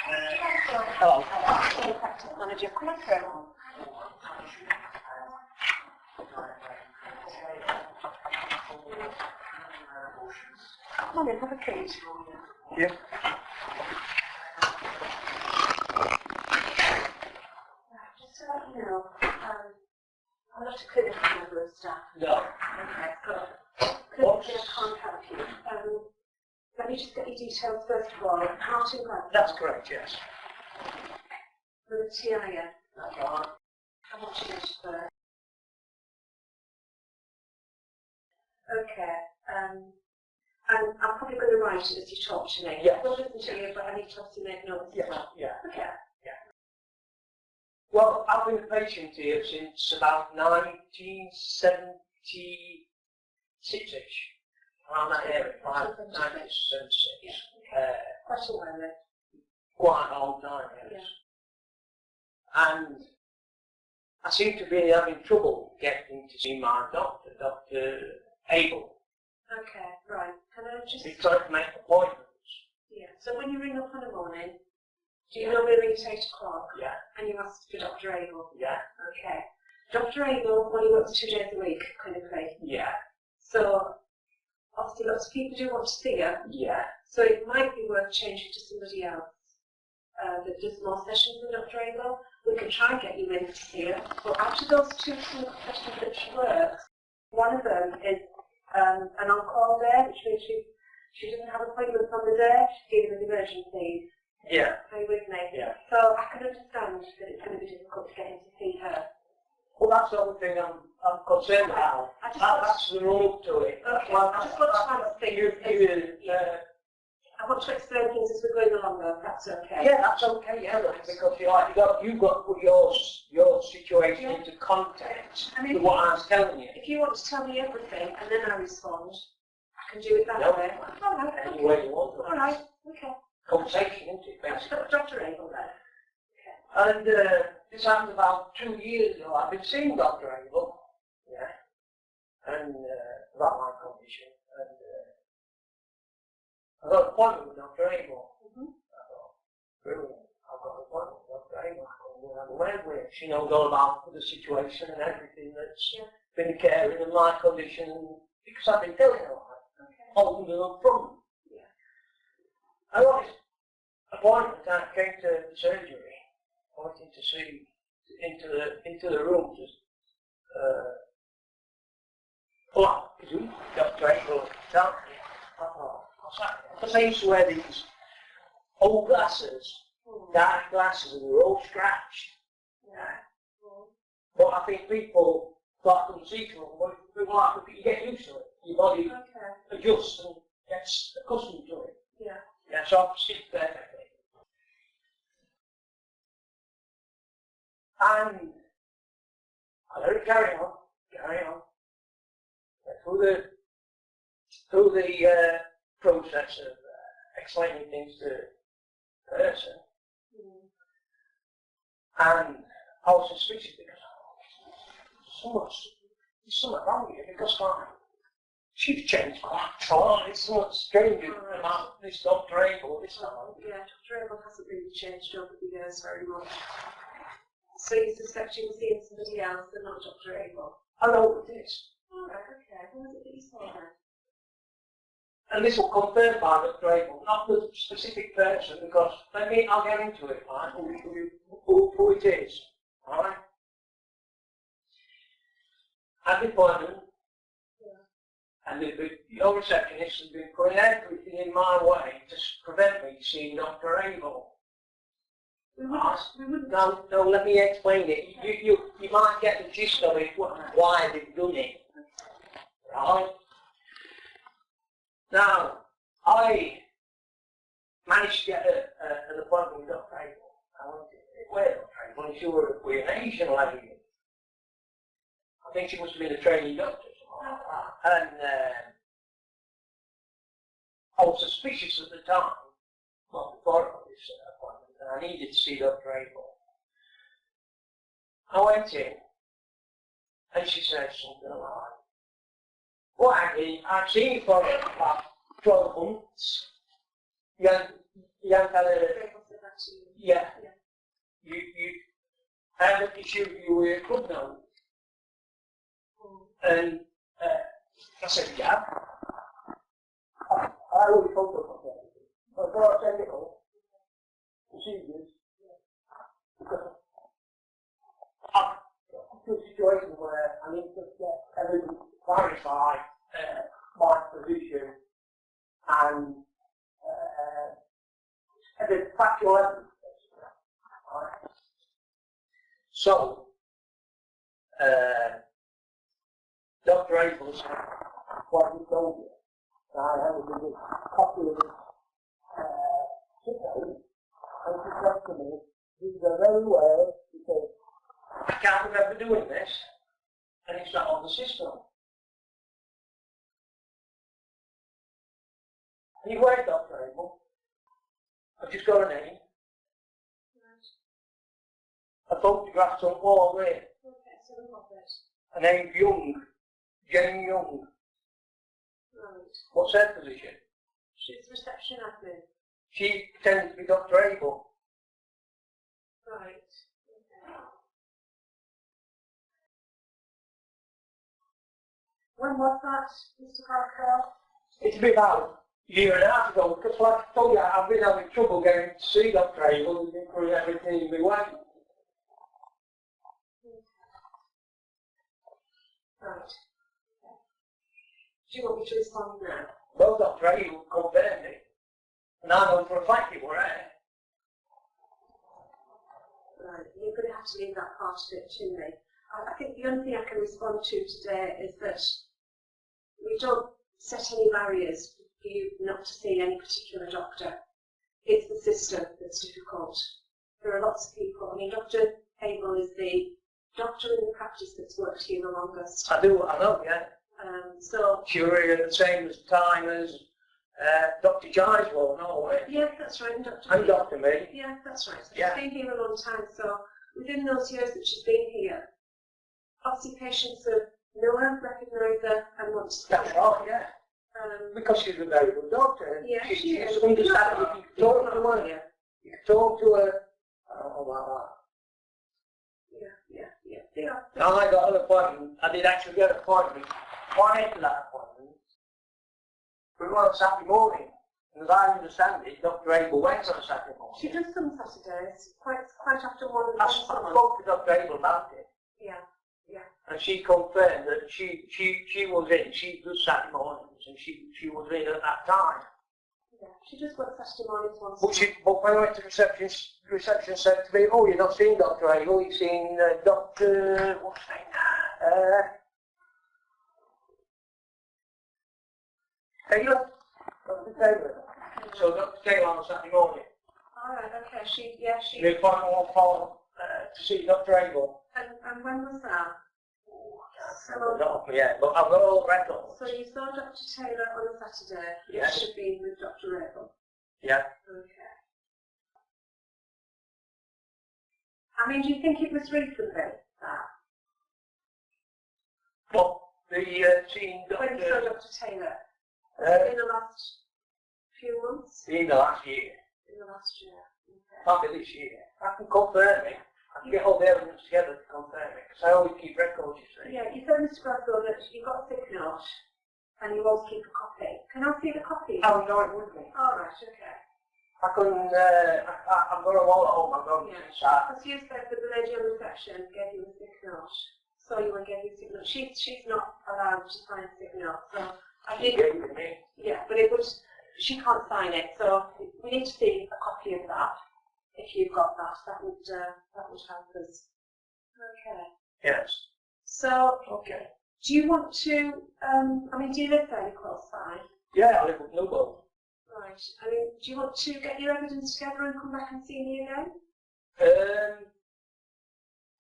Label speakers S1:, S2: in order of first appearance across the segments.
S1: Hello.
S2: Practice manager, come on through. Come on in, have a treat.
S1: Yeah.
S2: Just to let you know, I'm not a clinical member of staff.
S1: No.
S2: Okay, good. Clinically, I can't help you. Let me just get your details first of all. Heart and blood.
S1: That's correct, yes.
S2: With a TIA.
S1: That's right.
S2: I want your date of birth. Okay. And I'm probably going to write it as you talk to me.
S1: Yes.
S2: I'll listen to you, but I need to obviously make notes
S1: Yes.
S2: as well.
S1: Yeah.
S2: Okay.
S1: Well, I've been a patient here since about 1976-ish. Around that area, 1976.
S2: Yeah. Quite a while then.
S1: Quite a long time, yes.
S2: Yeah.
S1: And I seem to be having trouble getting to see my doctor, Dr Abell.
S2: Okay, right. Can I just...
S1: He's trying to make appointments.
S2: Yeah. So when you ring up in the morning, do you normally ring at 8 o'clock?
S1: Yeah.
S2: And you ask for Dr Abell?
S1: Yeah.
S2: Okay. Dr Abell, well, he works 2 days a week, clinically.
S1: Yeah.
S2: So, obviously lots of people do want to see her.
S1: Yeah.
S2: So it might be worth changing to somebody else that does more sessions than Dr Abell. We can try and get you in to see her. But after those 2 clinical sessions that she works, one of them is an on-call day, which means she doesn't have appointments on the day, she's dealing with emergencies.
S1: Yeah.
S2: Are you with me?
S1: Yeah.
S2: So I can understand that it's going to be difficult to get in to see her.
S1: Well, that's the only thing I'm concerned about. That's the rule to it.
S2: Okay.
S1: Well,
S2: I just want to try and think. I want to explain things as we're going along, though, if that's okay.
S1: Yeah, that's okay, yeah, because you've got to put your situation into context with what I was telling you.
S2: If you want to tell me everything and then I respond, I can do it that way. All right.
S1: Any way you want.
S2: All right. Okay.
S1: Conversation, isn't it, basically?
S2: Dr Abell then.
S1: And this happened about 2 years ago. I've been seeing Dr Abell, yeah, and about my condition, and I got an appointment with Dr Abell. I thought, brilliant, I've got an appointment with Dr Abell. I'm aware with. She knows all about the situation and everything that's been occurring in my condition, because I've been telling her all the up front. I got this appointment, I came to the surgery, wanting to see into the room to pull out Dr Abell. I thought, what's that? Because I used to wear these old glasses, dark glasses, and they're all scratched. But I think people thought I couldn't see through them, but you get used to it. Your body adjusts and gets accustomed to it. Yeah, so I could see perfectly. And I let it carry on. Through the process of explaining things to the person. And I was suspicious because there's something wrong here, because she's changed quite a lot. It's somewhat strange about this Dr Abell this time.
S2: Yeah, Dr Abell hasn't really changed over the years very much. So you suspect you were seeing somebody else and not Dr Abell?
S1: I know it is.
S2: Alright, okay. Who was it that you saw then?
S1: And this will confirm by Dr Abell, not the specific person, because I'll get into it, right? Who it is, alright? At the appointment, and your receptionist has been putting everything in my way to prevent me seeing Dr Abell. No, let me explain it. You might get the gist of it, why they've done it. Right? Now, I managed to get an appointment with Dr Abell. I went to where Dr Abell, and she was an Asian lady. I think she must have been a trainee doctor. And I was suspicious at the time, well, before I got this appointment, and I needed to see Dr Abell. I went in, and she said something like, well, I've seen you for about 12 months. You haven't had a...
S2: to you.
S1: Yeah.
S2: Yeah.
S1: I had an issue you were a club now. And I said, yeah. I always told them about everything. But I said it all. Procedures. Because I'm in a situation where I need to get everything clarify my position and the factual evidence. Right. So, Dr. Abell said, what he told you. I have a copy of his signal, and she said to me, this is a very well, because I can't remember doing this, and it's not on the system. And you wait, Dr. Abell. I've just got a name. A photograph on the wall there.
S2: Okay, so we got it.
S1: A name Young. Jane Young.
S2: Right.
S1: What's her position?
S2: She's reception admin.
S1: She pretends to be Dr. Abell.
S2: Right. Okay. When was that, Mr. Parker?
S1: It's been about a year and a half ago, because like I told you, I've been having trouble getting to see Dr. Abell and been through everything in my way.
S2: Right. Do you want me to respond now?
S1: Well, Dr. Abell confirmed it, and I know for a fact it were her.
S2: Right, you're going to have to leave that part of it to me. I think the only thing I can respond to today is that we don't set any barriers for you not to see any particular doctor. It's the system that's difficult. There are lots of people. I mean, Dr. Abell is the doctor in the practice that's worked here the longest.
S1: I know, yeah.
S2: So
S1: She were here at the same time as Dr. Gyswell, no way.
S2: yeah, that's right, and Dr.
S1: And Dr. Me.
S2: Yeah, that's right. So
S1: Yeah.
S2: she's been here a long time. So within those years that she's been here, obviously patients have know her, recognise her, and want to see
S1: That's
S2: her.
S1: right, yeah. Because she's a very good doctor.
S2: Yeah,
S1: she's understandable. You can talk to her.
S2: Yeah.
S1: You can talk to her. Oh, wow.
S2: Yeah.
S1: Now I got an appointment. I did actually get an appointment. Prior to that appointment, we were on Saturday morning. And as I understand it, Dr. Abell went on a Saturday morning.
S2: She does some Saturdays, quite often one.
S1: I spoke to Dr. Abell about it.
S2: Yeah.
S1: And she confirmed that she was in. She does Saturday mornings, and she was in at that time.
S2: Yeah, she just works Saturday mornings once.
S1: But when I went to reception said to me, "Oh, you're not seeing Dr. Abell. You're seeing Dr. What's his name? Taylor. Dr. Taylor." So Dr. Taylor on Saturday morning.
S2: All right. Okay. She.
S1: The appointment was for to see Dr. Abell.
S2: And when was that?
S1: Yeah, but I've got all the records.
S2: So you saw Dr. Taylor on a Saturday.
S1: Yes.
S2: You should have been with Dr. Abell.
S1: Yeah.
S2: Okay. I mean, do you think it was recently that?
S1: But the seeing
S2: When you saw Dr. Taylor? In the last few months?
S1: in the last year.
S2: In the last year. Okay.
S1: Probably this year. I can confirm it. I can get all the evidence together to confirm it, because I always keep records, you see.
S2: Yeah, you said, Mr. Bradfield, that you got a sick note and you always keep a copy. Can I see the copy?
S1: I haven't got it with me.
S2: All right, okay.
S1: I couldn't, I've got a wall at home, I've got it inside.
S2: Because you said that the lady on reception gave you a sick note. So you were gave you a sick note. She's not allowed to sign a sick note. So I
S1: She
S2: did.
S1: gave it to me.
S2: Yeah, but it was, she can't sign it. So we need to see a copy of that. If you've got that, that would help us. Okay.
S1: Yes.
S2: So,
S1: Okay.
S2: do you want to, I mean, do you live fairly close by?
S1: Yeah, I live with Newbold.
S2: Right. I mean, do you want to get your evidence together and come back and see me again?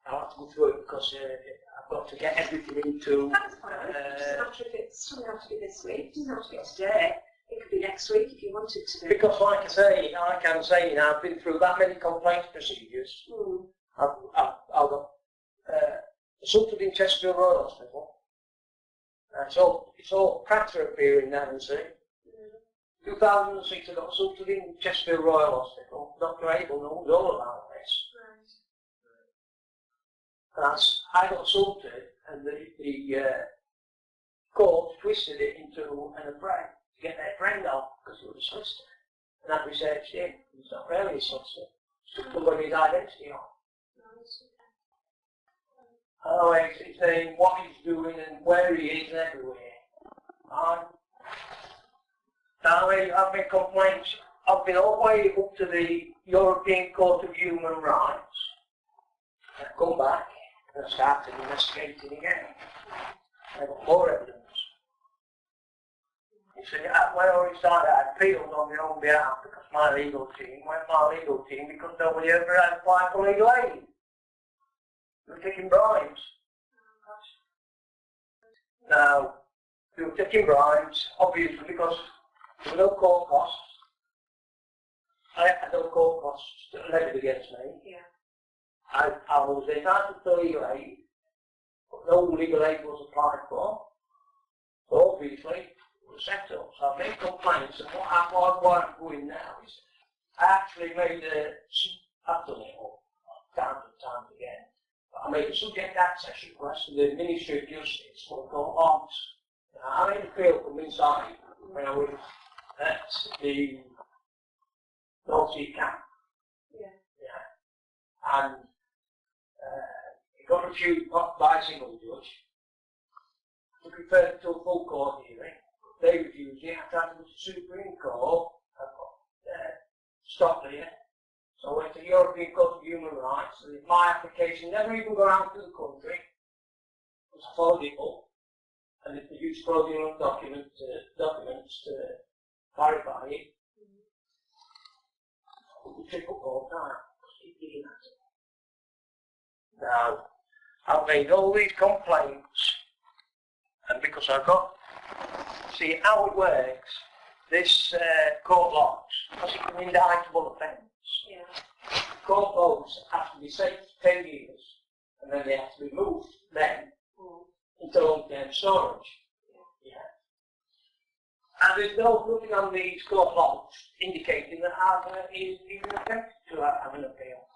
S1: I'll have to go through it because I've got to get everything into...
S2: That's fine. It doesn't matter if it doesn't have to be this week. It doesn't have to be today. It could be next week if you wanted to be.
S1: Because like I say, I've been through that many complaints procedures. I've got assaulted in Chesterfield Royal Hospital. It's all cracks are appearing now, you see. 2006 I got assaulted in Chesterfield Royal Hospital. Dr Abell knows all about this. And I got assaulted and the court twisted it into an affray to get their friend off because he was a solicitor. And I've researched him. He's not really a solicitor. Took somebody's identity off. Oh, he's saying what he's doing and where he is and everywhere. I've been complaints. I've been all the way up to the European Court of Human Rights. I've come back and I started investigating again. I got more evidence. You see, when I already started, I appealed on my own behalf because my legal team went my legal team because nobody ever had applied for legal aid. They were taking bribes. Now, they were taking bribes, obviously, because there were no court costs. I had no court costs levied against me.
S2: Yeah.
S1: I was entitled to legal aid, but no legal aid was applied for. So obviously, it was settled. So I made complaints, and what I'm doing now is I actually made I've done it all, times and times again. I made a subject access request to the Ministry of Justice for the court logs. I made a appeal from inside when I was at the North Sea camp. Yeah. And it got refused by a single judge. Took it further to a full court hearing. They refused it. I tried to go to the Supreme Court. I got stopped there. So I went to the European Court of Human Rights, and my application never even got out to the country. It was followed it up, and they produced fraudulent documents to clarify it. We took up all the time. Keep digging at it. Now, I've made all these complaints, and because I've got, see how it works, this court logs, because it's an indictable offence.
S2: Yeah.
S1: Court logs have to be safe for 10 years, and then they have to be moved then into long-term storage. Yeah. And there's nothing on these court logs indicating that I've even attempted to have an appeal.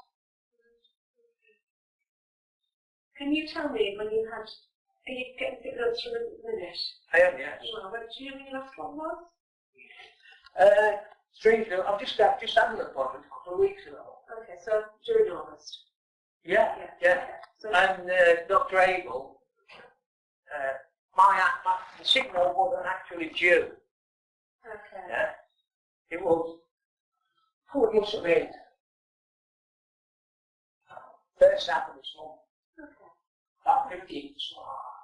S2: Can you tell me when you had, are you getting sick notes from a minute?
S1: I am, yes.
S2: Well, when do you know when your last one was?
S1: Strangely, I've just had an appointment a couple of weeks ago.
S2: Okay, so during August.
S1: Yeah. So, and Dr Abell, the signal wasn't actually due.
S2: Okay.
S1: Yeah. It was, it must have been first half of this month.
S2: Okay.
S1: About 15th.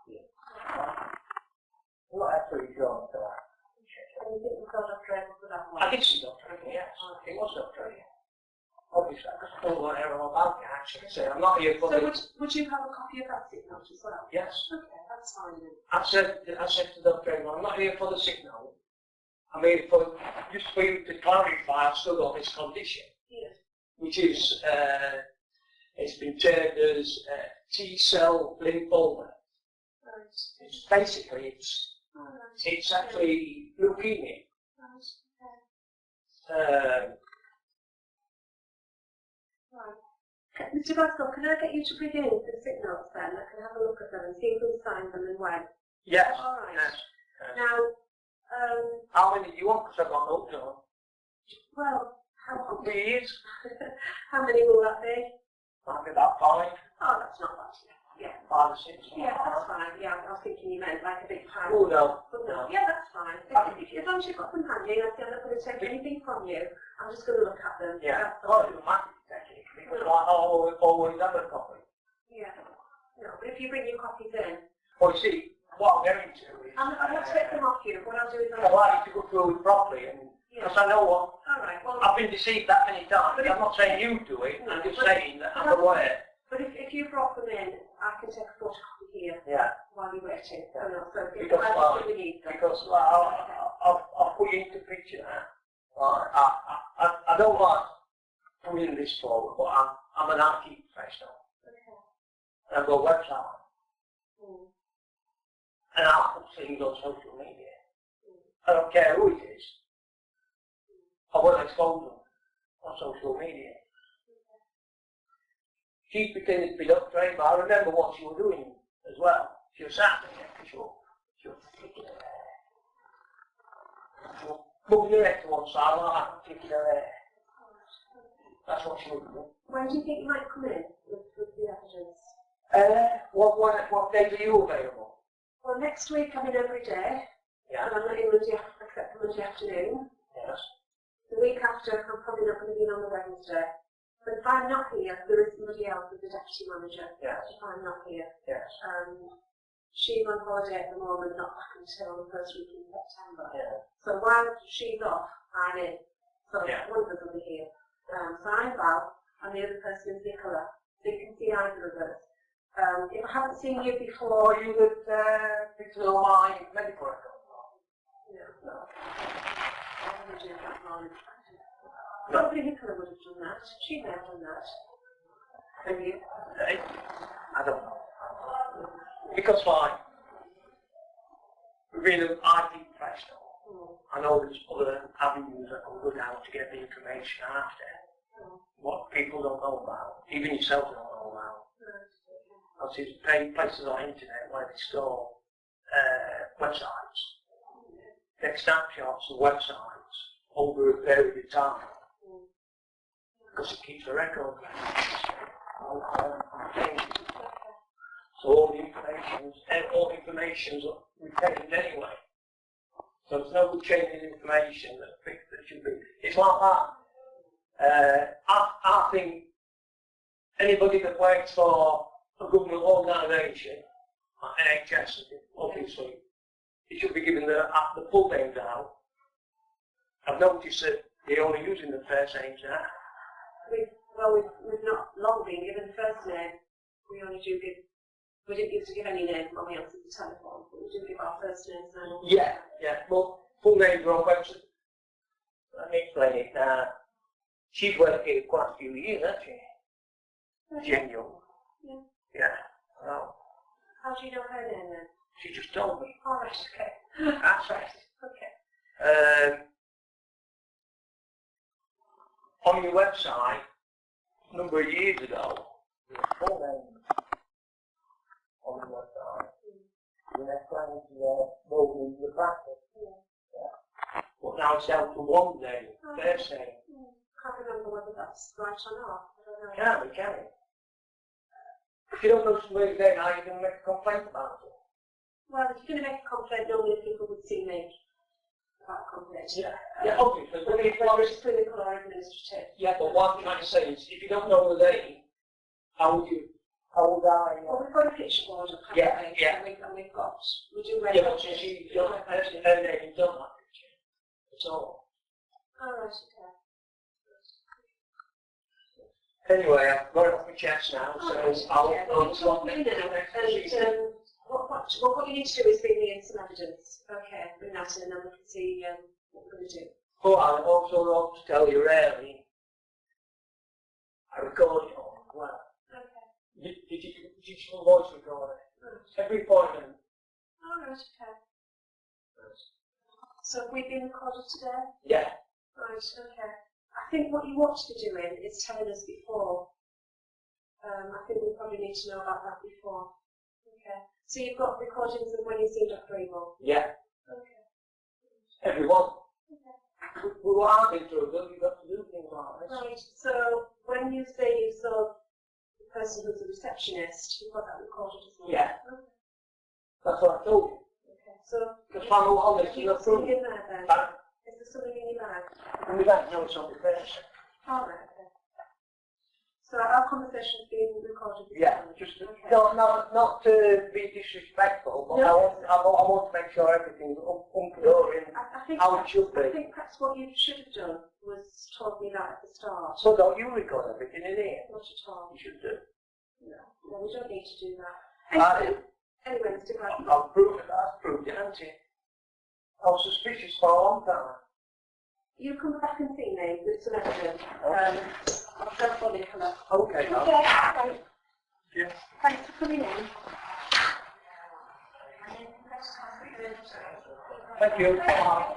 S1: Yeah. I'm not actually sure to that.
S2: And you think you saw Dr Abell for that one?
S1: I did see Dr Abell, yes. It was Dr Abell. Obviously, because I don't know whatever about it actually. So I'm not here for
S2: So would you have a copy of that signal as well?
S1: Yes.
S2: Okay, that's fine then.
S1: I said to Dr Abell, I'm not here for the signal. I'm here for, just for you to clarify, I've still got this condition.
S2: Yes.
S1: Which is, it's been termed as T-cell lymphoma.
S2: Right.
S1: It's basically, it's actually leukemia.
S2: Right. Right. Mr. Glasgow, can I get you to bring in the signals then? I can have a look at them and see who signed them and when.
S1: Yes.
S2: All right.
S1: Yes.
S2: Now,
S1: how many do you want? Because I've got no job.
S2: well, how
S1: Please.
S2: how many will that be?
S1: Might be about 5.
S2: Oh, that's not bad. Yeah.
S1: 5 or 6.
S2: Yeah, that's fine. Yeah, I was thinking you meant like a big pile.
S1: Oh, no.
S2: But no, yeah, that's fine. As long as you've got them handy, I'm not going to take anything from you. I'm just going to look at them.
S1: Yeah. Well, it might be technically, because I always have a copy.
S2: Yeah. No, but if you bring your copies in.
S1: Well, you see, what I'm getting to is...
S2: I'm not to take them off you. What I'll do is
S1: I'd like you to go through it properly, and because I know what...
S2: All right, well...
S1: I've been deceived that many times. I'm not saying you do it, I'm just saying that I'm aware.
S2: But if you brought them in, I can take a photocopy here.
S1: Yeah.
S2: While you're waiting. So
S1: Because,
S2: we need them.
S1: because I'll put you into picture now. I don't like putting this forward, but I'm an IT professional.
S2: Okay.
S1: And I've got a website. And I'll put things on social media. I don't care who it is. I won't expose them on social media. She pretended to be Dr. Abell. I remember what she was doing as well. She was sat there, she was flicking her hair. She was moving her head to one side like that, flicking her hair. That's what she was doing.
S2: When do you think you might come in with the evidence?
S1: What days are you available?
S2: Well, next week I'm in every day.
S1: Yeah.
S2: And I'm not in Monday, except for Monday afternoon.
S1: Yes.
S2: The week after, I'm probably not going to be in on the Wednesday. But if I'm not here, there is somebody else as the deputy manager.
S1: Yes.
S2: If I'm not here.
S1: Yes.
S2: She's on holiday at the moment, not back until the first week in September.
S1: Yeah.
S2: So while she's off, I'm in. So
S1: Yeah.
S2: one of us will be here. So I'm Val, and the other person is Nicola. So you can see either of us. If I haven't seen you before,
S1: You would know my medical record.
S2: no. I wouldn't do that wrong. Probably Nicola would have done that. She may have done that. And you?
S1: I don't know. Because we've been an IT professional. I know there's other avenues that can go down to get the information after. What people don't know about, even yourself don't know about. Because there's places on the internet where they store websites. Take snapshots of websites over a period of time. Because it keeps a record. So all the information's retained anyway. So there's no change in information that should be. It's like that. I think anybody that works for a government organisation, like NHS, obviously, it should be given the full names out. I've noticed that they're only using the first names now.
S2: We've not long been given first name. We only do give. We didn't used to give any name when we answered the telephone, but we do give our first names now.
S1: Yeah. Well, full names are on website. Let me explain it. She's worked here quite a few years, hasn't she? Genuine. Yeah. Well,
S2: how do you know her name then?
S1: She just told me.
S2: All right, okay.
S1: That's right.
S2: Okay.
S1: On your website, a number of years ago, there was full name on the website. When they're trying to move into the practice. Yeah. But now it's down to one name, first name.
S2: Can't remember whether that's right or not. I don't know.
S1: Can it? If you don't know somebody's name, how are you going to make a complaint about it?
S2: Well, if you're going to make a complaint, normally people would see me about a complaint.
S1: Yeah, obviously. But
S2: Whether it's clinical or administrative.
S1: yeah, but what I'm trying to say is, if you don't know the name, how would I?
S2: Well, we've got a picture board of
S1: Yeah.
S2: and we do
S1: Yeah,
S2: record.
S1: but she's done her name and done that picture. That's all.
S2: All right, okay.
S1: Anyway, I've got it off my chest now, so I'll
S2: talk now. And what you need to do is bring me in some evidence. Okay, bring that in and then we can see what we're going to do.
S1: But I also want to tell you really, I recorded it all as well.
S2: Okay.
S1: Digital voice recorder. Every appointment.
S2: All right, okay. So have we been recorded today?
S1: Yeah.
S2: Right, okay. I think what you want to be doing is telling us before. I think we probably need to know about that before. Okay. So you've got recordings of when you've seen Dr. Abell?
S1: Yeah.
S2: Okay.
S1: Everyone.
S2: Okay.
S1: We were arguing through them, you've got to do things like this.
S2: Right, so when you say you saw the person who's a receptionist, you've got that recorded as well?
S1: Yeah.
S2: Okay.
S1: That's what I told you.
S2: Okay. So
S1: Because I'm honest,
S2: you
S1: you're
S2: got something in there then?
S1: But
S2: Is there something in your bag?
S1: we don't know it's on the person.
S2: All right, okay. So our conversation's being recorded?
S1: Yeah, just
S2: okay.
S1: not to be disrespectful, but
S2: No.
S1: I want to make sure everything's hunky-dory and
S2: I think
S1: how it should
S2: I
S1: be.
S2: think perhaps what you should have done was told me that at the start.
S1: So don't you record everything in here?
S2: Not at all.
S1: You should do.
S2: No, we don't need to do that.
S1: I
S2: Anyway, Mr. Grant.
S1: I'll prove it, that's proved it, hasn't it? I was suspicious for a long time.
S2: You come back and see me with some evidence. I'll go for Nicola.
S1: Okay, now.
S2: Okay, thanks.
S1: Yeah.
S2: Thanks for coming in.
S1: Thank you. Bye.